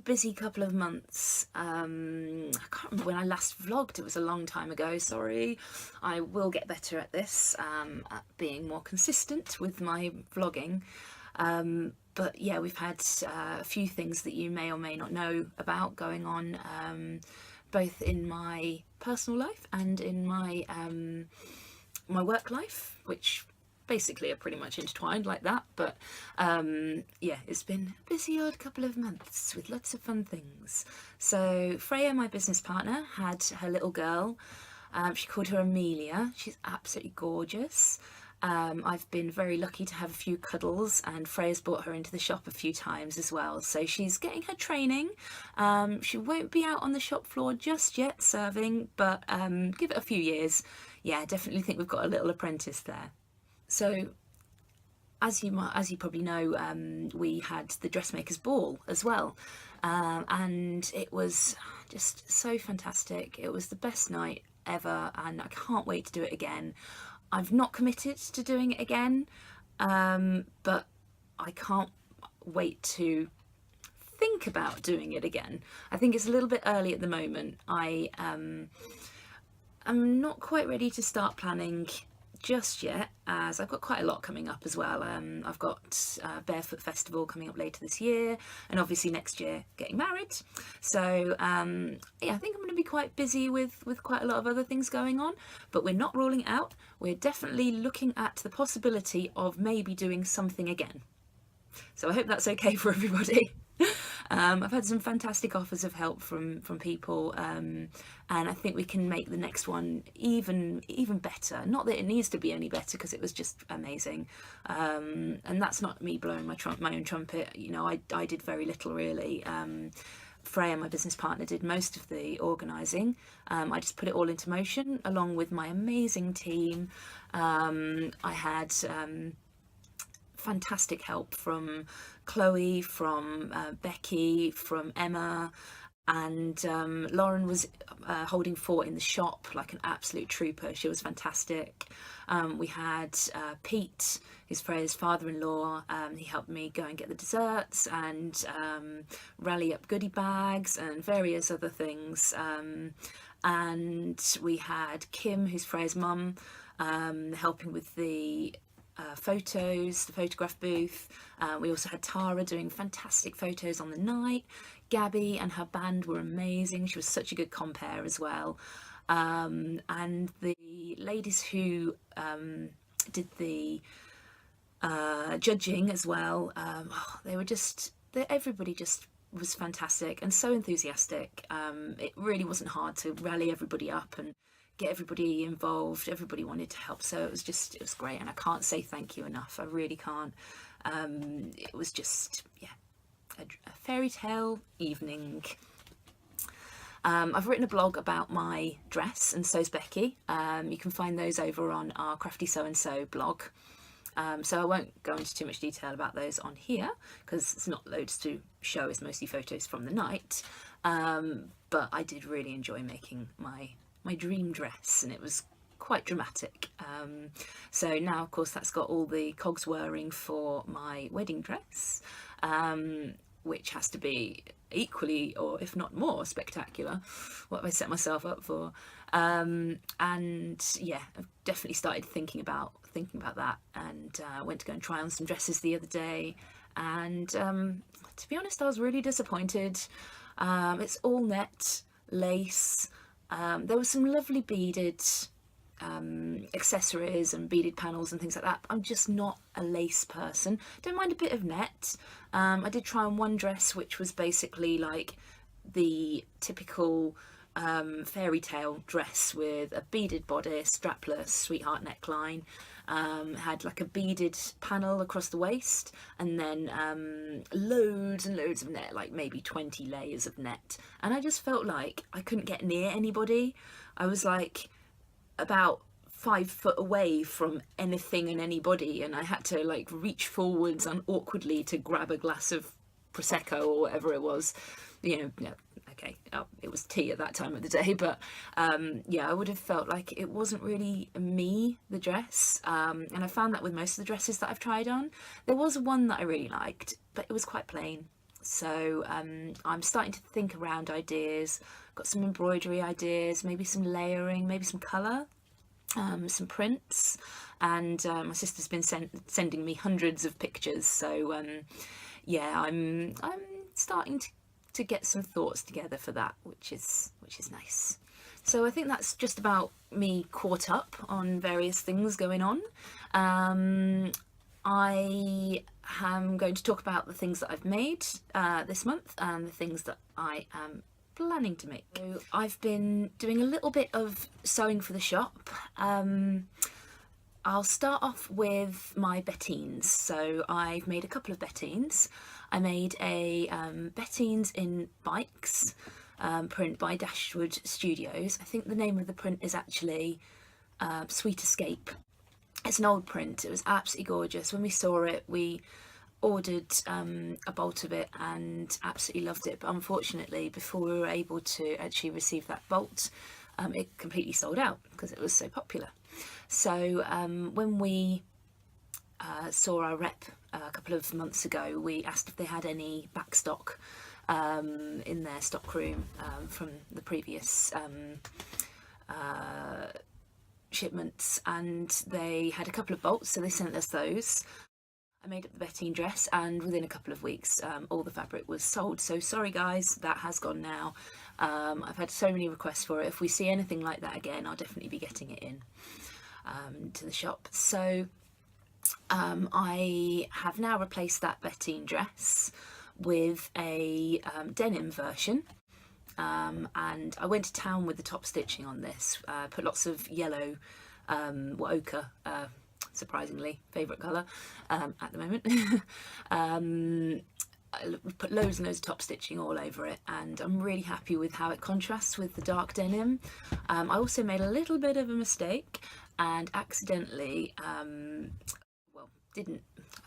busy couple of months. I can't remember when I last vlogged. It was a long time ago, sorry. I will get better at this, at being more consistent with my vlogging. But yeah, we've had a few things that you may or may not know about going on, both in my personal life and in my my work life, which basically are pretty much intertwined like that. But yeah, it's been a busy odd couple of months with lots of fun things. So Freya, my business partner, had her little girl. She called her Amelia. She's absolutely gorgeous. I've been very lucky to have a few cuddles, and Freya's brought her into the shop a few times as well. So she's getting her training. She won't be out on the shop floor just yet serving, but give it a few years. Yeah, I definitely think we've got a little apprentice there. So as you probably know, we had the dressmakers ball as well, and it was just so fantastic. It was the best night ever, and I can't wait to do it again. I've not committed to doing it again, but I can't wait to think about doing it again. I think it's a little bit early at the moment. I'm not quite ready to start planning just yet, as I've got quite a lot coming up as well. I've got Barefoot Festival coming up later this year, and obviously next year getting married. So yeah, I think I'm going to be quite busy with quite a lot of other things going on, but we're not ruling it out. We're definitely looking at the possibility of maybe doing something again. So I hope that's okay for everybody. I've had some fantastic offers of help from people, and I think we can make the next one even better. Not that it needs to be any better, because it was just amazing. And that's not me blowing my own trumpet. You know, I did very little really. Freya, my business partner, did most of the organising. I just put it all into motion along with my amazing team. I had fantastic help from Chloe, from Becky, from Emma, and Lauren was holding fort in the shop like an absolute trooper. She was fantastic. We had Pete, who's Freya's father-in-law. He helped me go and get the desserts and rally up goodie bags and various other things. And we had Kim, who's Freya's mum, helping with the photos, the photograph booth. We also had Tara doing fantastic photos on the night. Gabby and her band were amazing. She was such a good compere as well. And the ladies who did the judging as well, they were just, everybody just was fantastic and so enthusiastic. It really wasn't hard to rally everybody up and get everybody involved. Everybody wanted to help, so it was great, and I can't say thank you enough. I really can't. It was just, yeah, a fairy tale evening. I've written a blog about my dress, and so's Becky. You can find those over on our Crafty So and So blog. So I won't go into too much detail about those on here, because it's not loads to show. It's mostly photos from the night. But I did really enjoy making my dream dress, and it was quite dramatic. So now, of course, that's got all the cogs whirring for my wedding dress, which has to be equally, or if not more, spectacular. What have I set myself up for? And yeah, I've definitely started thinking about that, and went to go and try on some dresses the other day, and to be honest, I was really disappointed. It's all net lace. There were some lovely beaded accessories and beaded panels and things like that. I'm just not a lace person. Don't mind a bit of net. I did try on one dress, which was basically like the typical fairy tale dress with a beaded bodice, strapless, sweetheart neckline. Had like a beaded panel across the waist, and then loads and loads of net, like maybe 20 layers of net. And I just felt like I couldn't get near anybody. I was like about 5 foot away from anything and anybody, and I had to like reach forwards and awkwardly to grab a glass of Prosecco or whatever it was, you know. No, okay, it was tea at that time of the day, but yeah, I would have felt like it wasn't really me, the dress. And I found that with most of the dresses that I've tried on. There was one that I really liked, but it was quite plain. So I'm starting to think around ideas. Got some embroidery ideas, maybe some layering, maybe some colour, some prints, and my sister's been sending me hundreds of pictures. So yeah, I'm starting to get some thoughts together for that, which is nice. So I think that's just about me caught up on various things going on. I am going to talk about the things that I've made this month and the things that I am planning to make. So I've been doing a little bit of sewing for the shop. I'll start off with my bettines. So I've made a couple of bettines. I made a bettines in bikes print by Dashwood Studios. I think the name of the print is actually Sweet Escape. It's an old print. It was absolutely gorgeous. When we saw it, we ordered a bolt of it and absolutely loved it. But unfortunately, before we were able to actually receive that bolt, it completely sold out because it was so popular. So when we saw our rep a couple of months ago, we asked if they had any back stock in their stock room from the previous shipments, and they had a couple of bolts, so they sent us those. I made up the bettine dress, and within a couple of weeks all the fabric was sold. So sorry guys, that has gone now. I've had so many requests for it. If we see anything like that again, I'll definitely be getting it in to the shop. So I have now replaced that bettine dress with a denim version. And I went to town with the top stitching on this, put lots of yellow, ochre, surprisingly favourite colour at the moment. I put loads and loads of top stitching all over it, and I'm really happy with how it contrasts with the dark denim. I also made a little bit of a mistake and accidentally, I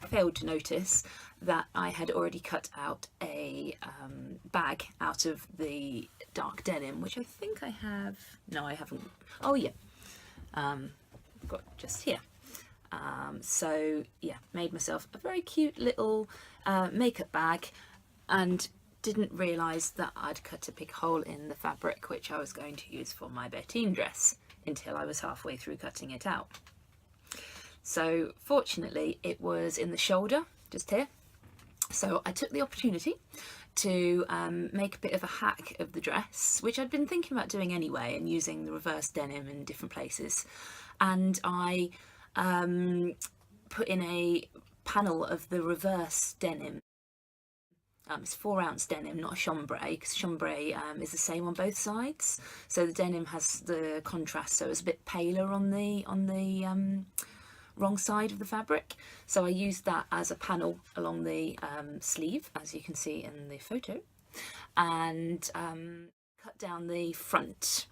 failed to notice that I had already cut out a bag out of the dark denim, which I think I have. No, I haven't. Oh yeah, got just here. So yeah, made myself a very cute little makeup bag, and didn't realise that I'd cut a big hole in the fabric which I was going to use for my bettine dress until I was halfway through cutting it out. So fortunately it was in the shoulder, just here. So I took the opportunity to make a bit of a hack of the dress, which I'd been thinking about doing anyway, and using the reverse denim in different places. And I put in a panel of the reverse denim. It's 4-ounce denim, not a chambray, because chambray is the same on both sides. So the denim has the contrast, so it's a bit paler on the wrong side of the fabric. So I used that as a panel along the sleeve, as you can see in the photo, and cut down the front,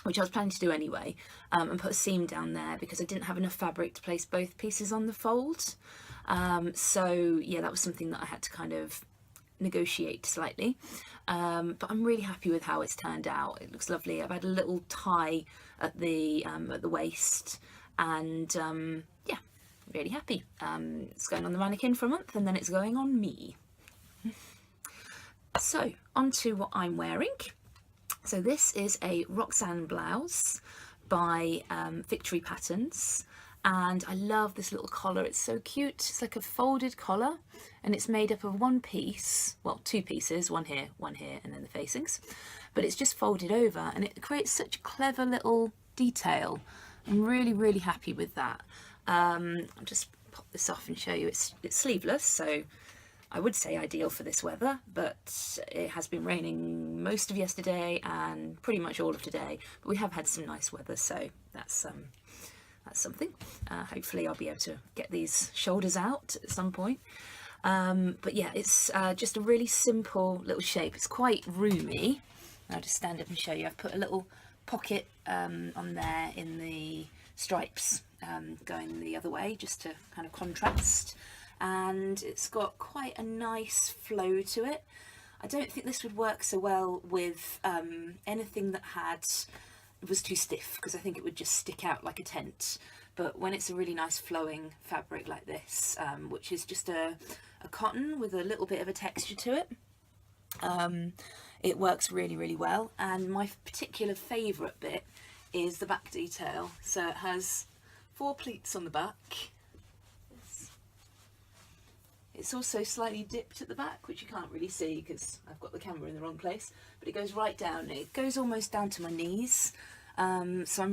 which I was planning to do anyway, and put a seam down there because I didn't have enough fabric to place both pieces on the fold. So yeah, that was something that I had to kind of negotiate slightly, but I'm really happy with how it's turned out. It looks lovely. I've had a little tie at the waist, and yeah, really happy. It's going on the mannequin for a month, and then it's going on me. So on to what I'm wearing. So this is a Roxanne blouse by Victory Patterns, and I love this little collar. It's so cute. It's like a folded collar, and it's made up of one piece, well, two pieces, one here, and then the facings, but it's just folded over, and it creates such a clever little detail. I'm really happy with that. I'll just pop this off and show you. It's sleeveless, so I would say ideal for this weather, but it has been raining most of yesterday and pretty much all of today, but we have had some nice weather, so that's something. Hopefully I'll be able to get these shoulders out at some point. But yeah, it's just a really simple little shape. It's quite roomy. I'll just stand up and show you. I've put a little pocket on there in the stripes going the other way, just to kind of contrast, and it's got quite a nice flow to it. I don't think this would work so well with anything that was too stiff, because I think it would just stick out like a tent, but when it's a really nice flowing fabric like this, which is just a cotton with a little bit of a texture to it, it works really, really well. And my particular favourite bit is the back detail. So it has 4 pleats on the back. It's also slightly dipped at the back, which you can't really see because I've got the camera in the wrong place, but it goes right down. It goes almost down to my knees. So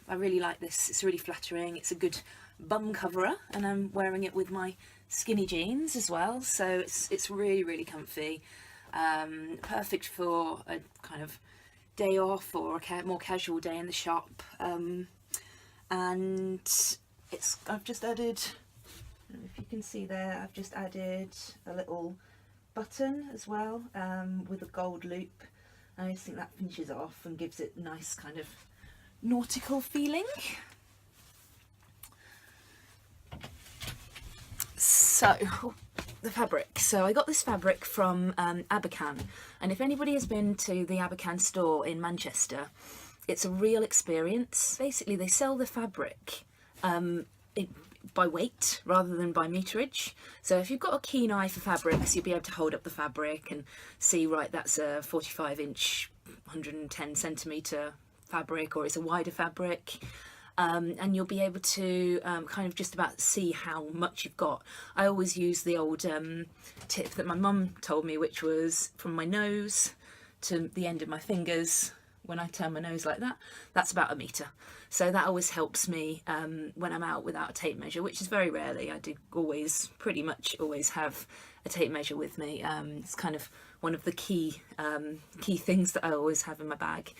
I really like this. It's really flattering. It's a good bum coverer, and I'm wearing it with my skinny jeans as well. So it's really, really comfy. Perfect for a kind of day off or a more casual day in the shop. And I've just added, I don't know if you can see there, I've just added a little button as well, with a gold loop. I just think that finishes off and gives it a nice kind of nautical feeling. So the fabric. So I got this fabric from Abercan, and if anybody has been to the Abercan store in Manchester, it's a real experience. Basically, they sell the fabric by weight rather than by meterage. So if you've got a keen eye for fabrics, you'll be able to hold up the fabric and see, right, that's a 45-inch, 110 centimetre fabric, or it's a wider fabric. And you'll be able to kind of just about see how much you've got. I always use the old tip that my mum told me, which was from my nose to the end of my fingers. When I turn my nose like that, that's about a metre. So that always helps me when I'm out without a tape measure, which is very rarely. I do pretty much always have a tape measure with me. It's kind of one of the key things that I always have in my bag.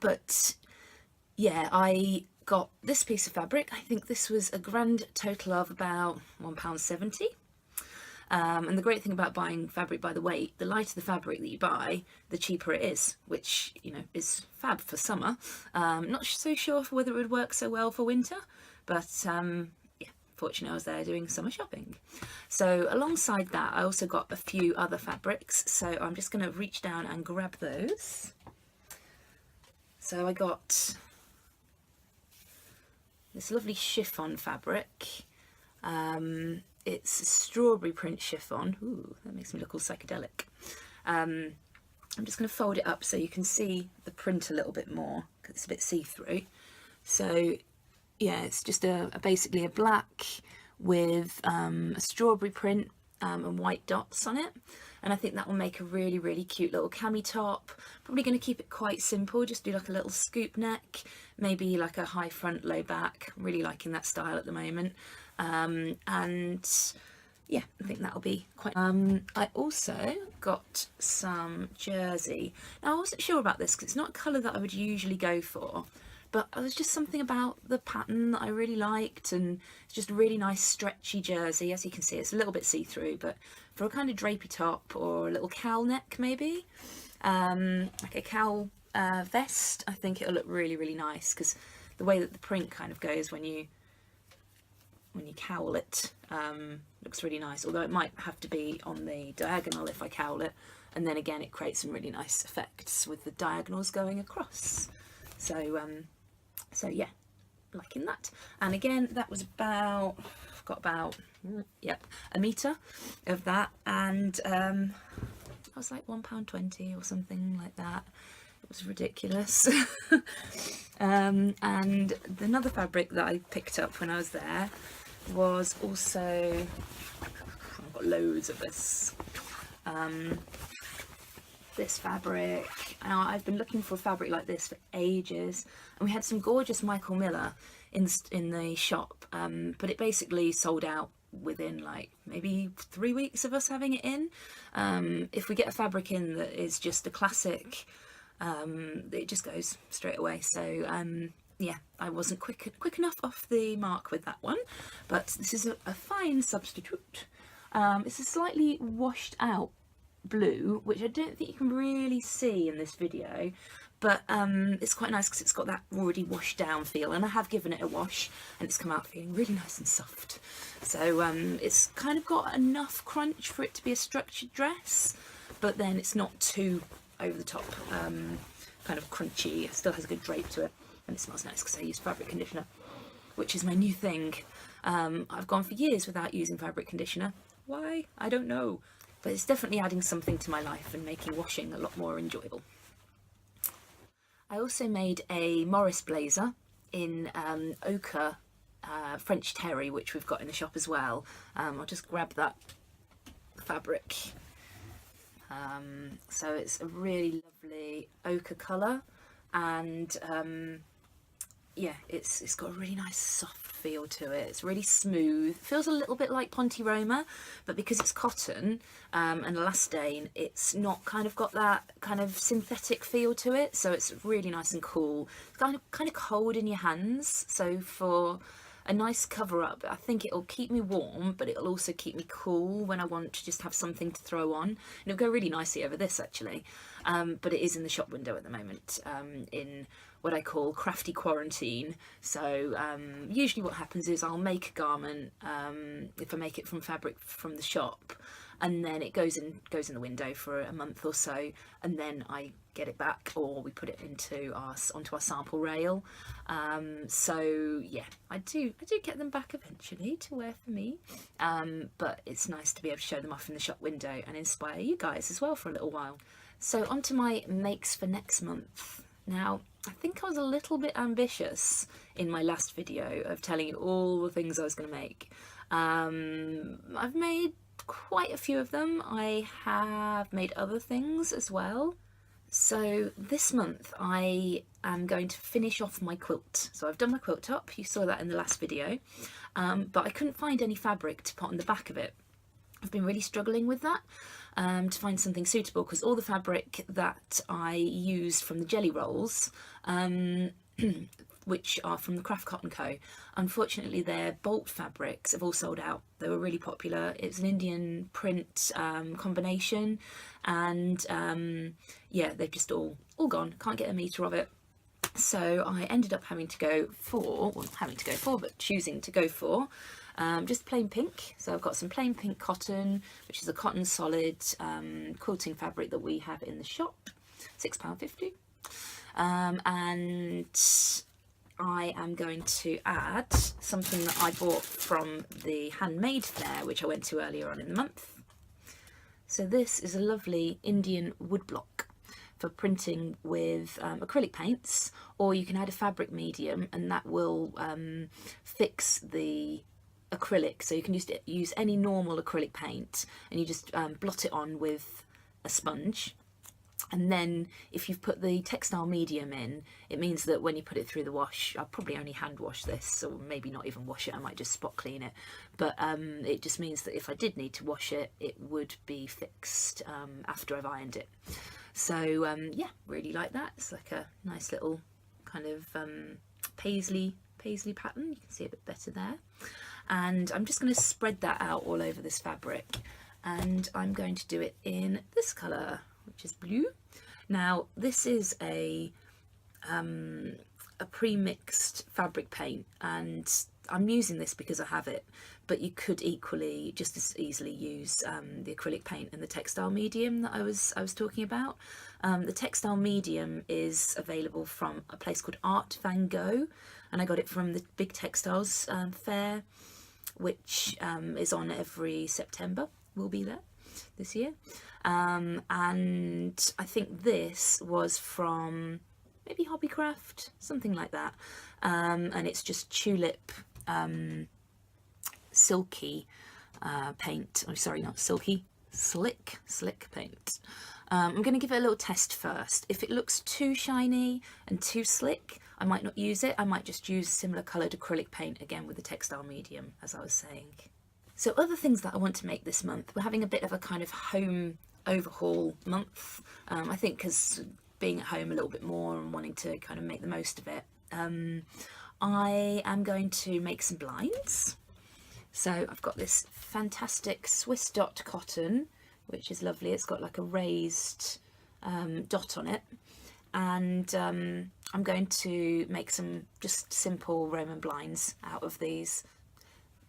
But yeah, I got this piece of fabric. I think this was a grand total of about £1.70. And the great thing about buying fabric by the weight, the lighter the fabric that you buy, the cheaper it is, which, you know, is fab for summer. Not so sure for whether it would work so well for winter, but yeah, fortunately I was there doing summer shopping. So alongside that, I also got a few other fabrics, so I'm just going to reach down and grab those. So I got this lovely chiffon fabric. It's a strawberry print chiffon. Ooh, that makes me look all psychedelic. I'm just going to fold it up so you can see the print a little bit more, because it's a bit see-through. So yeah, it's just basically a black with a strawberry print and white dots on it. And I think that will make a really, really cute little cami top. Probably going to keep it quite simple, just do like a little scoop neck, maybe like a high front, low back. I'm really liking that style at the moment. And yeah, I think that'll be quite. I also got some jersey. Now I wasn't sure about this because it's not a colour that I would usually go for, but there was just something about the pattern that I really liked, and it's just a really nice stretchy jersey. As you can see, it's a little bit see-through, but for a kind of drapey top or a little cowl neck maybe, like a cowl vest, I think it'll look really, really nice, because the way that the print kind of goes when you cowl it looks really nice, although it might have to be on the diagonal if I cowl it, and then again it creates some really nice effects with the diagonals going across. So so yeah, liking that. And again, that was about, I've got about, yep, a metre of that, and I was like £1.20 or something like that. It was ridiculous. And another fabric that I picked up when I was there was also, I've got loads of this, this fabric. Now, I've been looking for a fabric like this for ages, and we had some gorgeous Michael Miller in the shop, but it basically sold out within like maybe 3 weeks of us having it in. If we get a fabric in that is just a classic, it just goes straight away. So yeah, I wasn't quick enough off the mark with that one, but this is a fine substitute. It's a slightly washed out blue, which I don't think you can really see in this video, but it's quite nice because it's got that already washed down feel, and I have given it a wash and it's come out feeling really nice and soft. So it's kind of got enough crunch for it to be a structured dress, but then it's not too over the top, kind of crunchy. It still has a good drape to it. and it smells nice because I use fabric conditioner, which is my new thing. I've gone for years without using fabric conditioner. Why? I don't know. But it's definitely adding something to my life and making washing a lot more enjoyable. I also made a Morris blazer in ochre French terry, which we've got in the shop as well. I'll just grab that fabric. So it's a really lovely ochre colour, and yeah, it's got a really nice soft feel to it. It's really smooth, feels a little bit like Ponte Roma, but because it's cotton and elastane, it's not kind of got that kind of synthetic feel to it, so it's really nice and cool. It's kind of cold in your hands, so for a nice cover up, I think it'll keep me warm, but it'll also keep me cool when I want to just have something to throw on. And it'll go really nicely over this actually, but it is in the shop window at the moment, in what I call crafty quarantine. So usually what happens is I'll make a garment, if I make it from fabric from the shop, and then it goes in the window for a month or so, and then I get it back, or we put it onto our sample rail. So yeah, I do get them back eventually to wear for me, but it's nice to be able to show them off in the shop window and inspire you guys as well for a little while. So on to my makes for next month. Now, I think I was a little bit ambitious in my last video of telling you all the things I was going to make. I've made quite a few of them. I have made other things as well. So this month I am going to finish off my quilt. So I've done my quilt top, you saw that in the last video, but I couldn't find any fabric to put on the back of it. I've been really struggling with that, to find something suitable, because all the fabric that I used from the jelly rolls, which are from the Craft Cotton Co., unfortunately their bolt fabrics have all sold out. They were really popular. It's an Indian print combination, and yeah, they've just all gone. Can't get a metre of it. So I ended up having to go for, well, not having to go for, but choosing to go for just plain pink. So I've got some plain pink cotton, which is a cotton solid quilting fabric that we have in the shop, £6.50. And I am going to add something that I bought from the handmade fair, which I went to earlier on in the month. So this is a lovely Indian woodblock for printing with acrylic paints, or you can add a fabric medium and that will fix the acrylic. So you can use any normal acrylic paint, and you just blot it on with a sponge. And then if you've put the textile medium in, it means that when you put it through the wash, I'll probably only hand wash this, or maybe not even wash it, I might just spot clean it. But it just means that if I did need to wash it, it would be fixed after I've ironed it. So yeah, really like that. It's like a nice little kind of paisley pattern. You can see a bit better there. And I'm just going to spread that out all over this fabric, and I'm going to do it in this colour, which is blue. Now this is a pre-mixed fabric paint, and I'm using this because I have it, but you could equally just as easily use the acrylic paint and the textile medium that I was talking about. The textile medium is available from a place called Art Van Gogh, and I got it from the Big Textiles fair, which is on every September. We'll be there this year. And I think this was from maybe Hobbycraft, something like that. And it's just tulip silky paint. Oh, sorry, not silky, slick paint. I'm going to give it a little test first. If it looks too shiny and too slick, I might not use it. I might just use similar coloured acrylic paint again with the textile medium, as I was saying. So other things that I want to make this month, we're having a bit of a kind of home overhaul month. I think because being at home a little bit more and wanting to kind of make the most of it. I am going to make some blinds. So I've got this fantastic Swiss dot cotton, which is lovely. It's got like a raised dot on it. And I'm going to make some just simple Roman blinds out of these.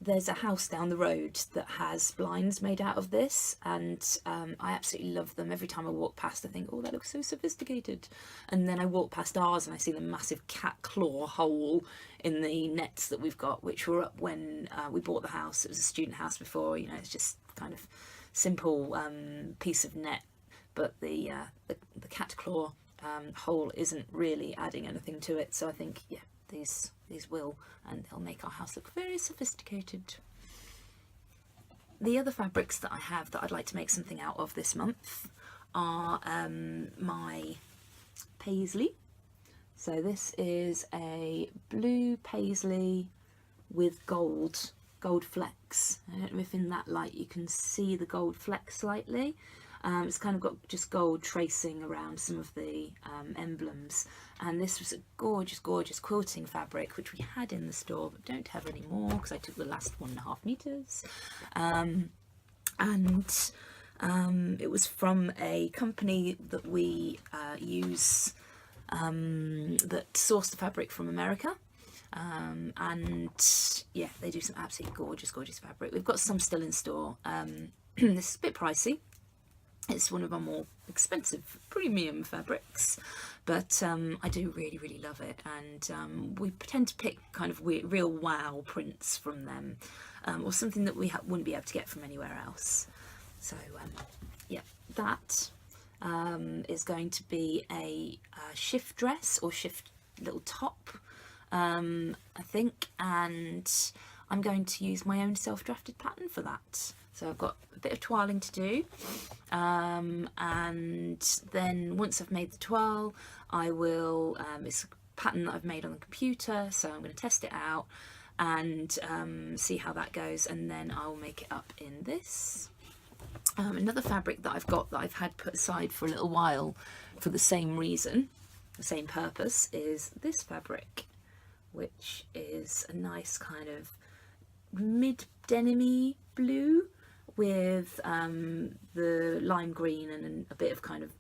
there's a house down the road that has blinds made out of this, and I absolutely love them. Every time I walk past I think, oh, that looks so sophisticated, and then I walk past ours and I see the massive cat claw hole in the nets that we've got, which were up when we bought the house. It was a student house before, you know, it's just kind of simple piece of net, but the cat claw hole isn't really adding anything to it, so I think, yeah, these will, and they'll make our house look very sophisticated. The other fabrics that I have that I'd like to make something out of this month are my paisley. So this is a blue paisley with gold flecks. I don't know if in that light you can see the gold flecks slightly. It's kind of got just gold tracing around some of the emblems, and this was a gorgeous quilting fabric which we had in the store but don't have anymore because I took the last 1.5 meters, and it was from a company that we use that sourced the fabric from America. And yeah, they do some absolutely gorgeous fabric. We've got some still in store. This is a bit pricey. It's one of our more expensive premium fabrics, but I do really love it, and we tend to pick kind of real wow prints from them, or something that we wouldn't be able to get from anywhere else. So yeah, that is going to be a shift dress or shift little top, I think, and I'm going to use my own self-drafted pattern for that. So I've got a bit of toiling to do, and then once I've made the toile, I will, it's a pattern that I've made on the computer, so I'm going to test it out and see how that goes, and then I'll make it up in this. Another fabric that I've got that I've had put aside for a little while for the same reason, the same purpose, is this fabric, which is a nice kind of mid-denim-y blue with the lime green and a bit of kind of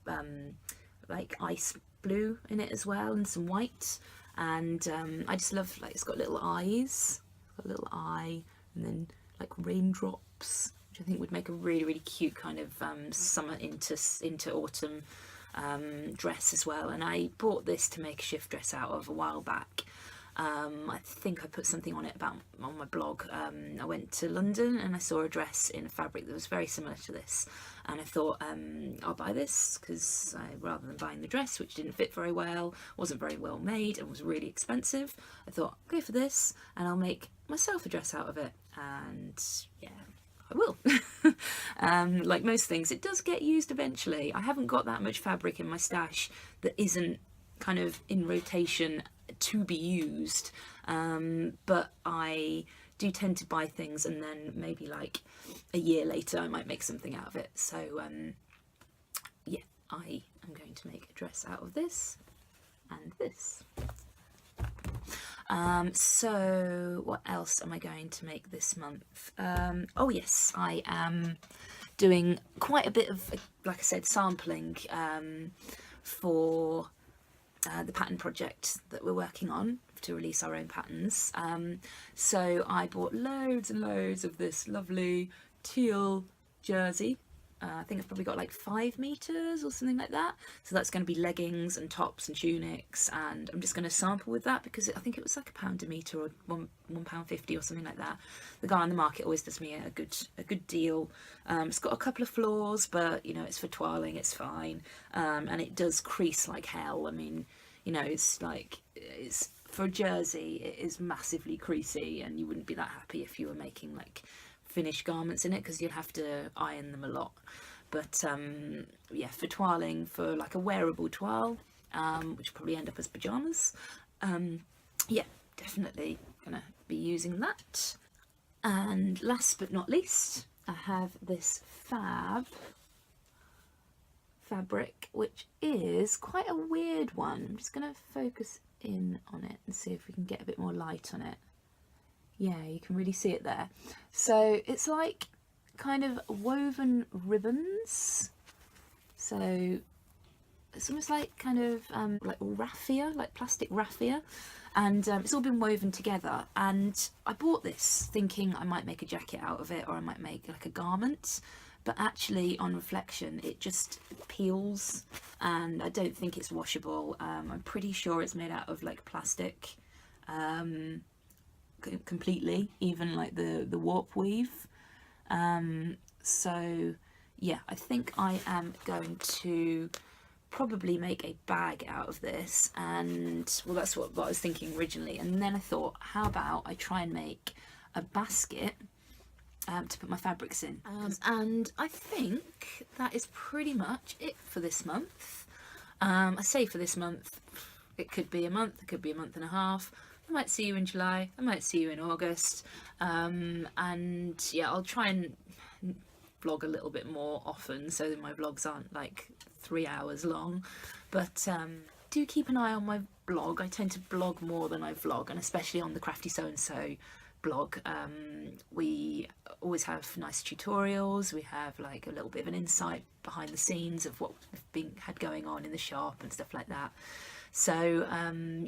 like ice blue in it as well, and some white, and I just love, like, it's got little eyes, got a little eye, and then like raindrops, which I think would make a really cute kind of summer into autumn dress as well. And I bought this to make a shift dress out of a while back. I think I put something on it about on my blog. I went to London and I saw a dress in a fabric that was very similar to this, and I thought I'll buy this, because rather than buying the dress, which didn't fit very well, wasn't very well made, and was really expensive, I thought I'll go for this and I'll make myself a dress out of it. And yeah, I will. Like most things, it does get used eventually. I haven't got that much fabric in my stash that isn't kind of in rotation to be used, but I do tend to buy things and then maybe like a year later I might make something out of it. So yeah, I am going to make a dress out of this and this. So what else am I going to make this month? Oh yes, I am doing quite a bit of, like I said, sampling for the pattern project that we're working on to release our own patterns. So I bought loads and loads of this lovely teal jersey. I think I've probably got like 5 meters or something like that. So that's going to be leggings and tops and tunics, and I'm just going to sample with that because I think it was like £1 a meter or £1.50 or something like that. The guy on the market always does me a good deal. It's got a couple of flaws, but you know, it's for toiling, it's fine, and it does crease like hell. I mean, you know, it's like, it's for a jersey, it is massively creasy, and you wouldn't be that happy if you were making like finished garments in it, because you'd have to iron them a lot. But yeah, for toiling, for like a wearable toile, which will probably end up as pajamas, yeah, definitely gonna be using that. And last but not least, I have this fabric, which is quite a weird one. I'm just gonna focus in on it and see if we can get a bit more light on it. Yeah, you can really see it there. So it's like kind of woven ribbons. So it's almost like kind of like raffia, like plastic raffia, and it's all been woven together. And I bought this thinking I might make a jacket out of it, or I might make like a garment, but actually on reflection it just peels, and I don't think it's washable. I'm pretty sure it's made out of like plastic completely, even like the warp weave. So yeah, I think I am going to probably make a bag out of this, and well, that's what I was thinking originally, and then I thought, how about I try and make a basket to put my fabrics in. And I think that is pretty much it for this month. I say for this month, it could be a month, it could be a month and a half. I might see you in July, I might see you in August, and yeah, I'll try and vlog a little bit more often so that my vlogs aren't like 3 hours long, but do keep an eye on my blog. I tend to blog more than I vlog, and especially on the Crafty So and So blog, we always have nice tutorials. We have like a little bit of an insight behind the scenes of what we've had going on in the shop and stuff like that. So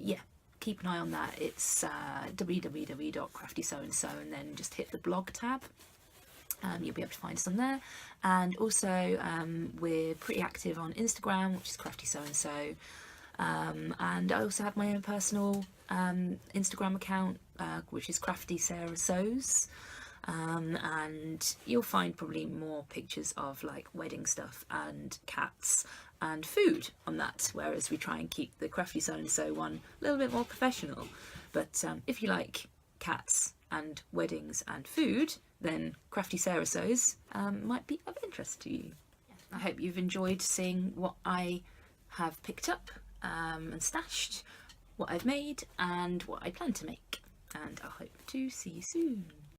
yeah, keep an eye on that. It's www.craftysoandso, and then just hit the blog tab. You'll be able to find us on there, and also we're pretty active on Instagram, which is Crafty So and So, and I also have my own personal Instagram account, which is Crafty Sarah Sews, and you'll find probably more pictures of like wedding stuff and cats and food on that, whereas we try and keep the Crafty So and So one a little bit more professional. But if you like cats and weddings and food, then Crafty Sarah Sews might be of interest to you. I hope you've enjoyed seeing what I have picked up and stashed, what I've made and what I plan to make, and I hope to see you soon.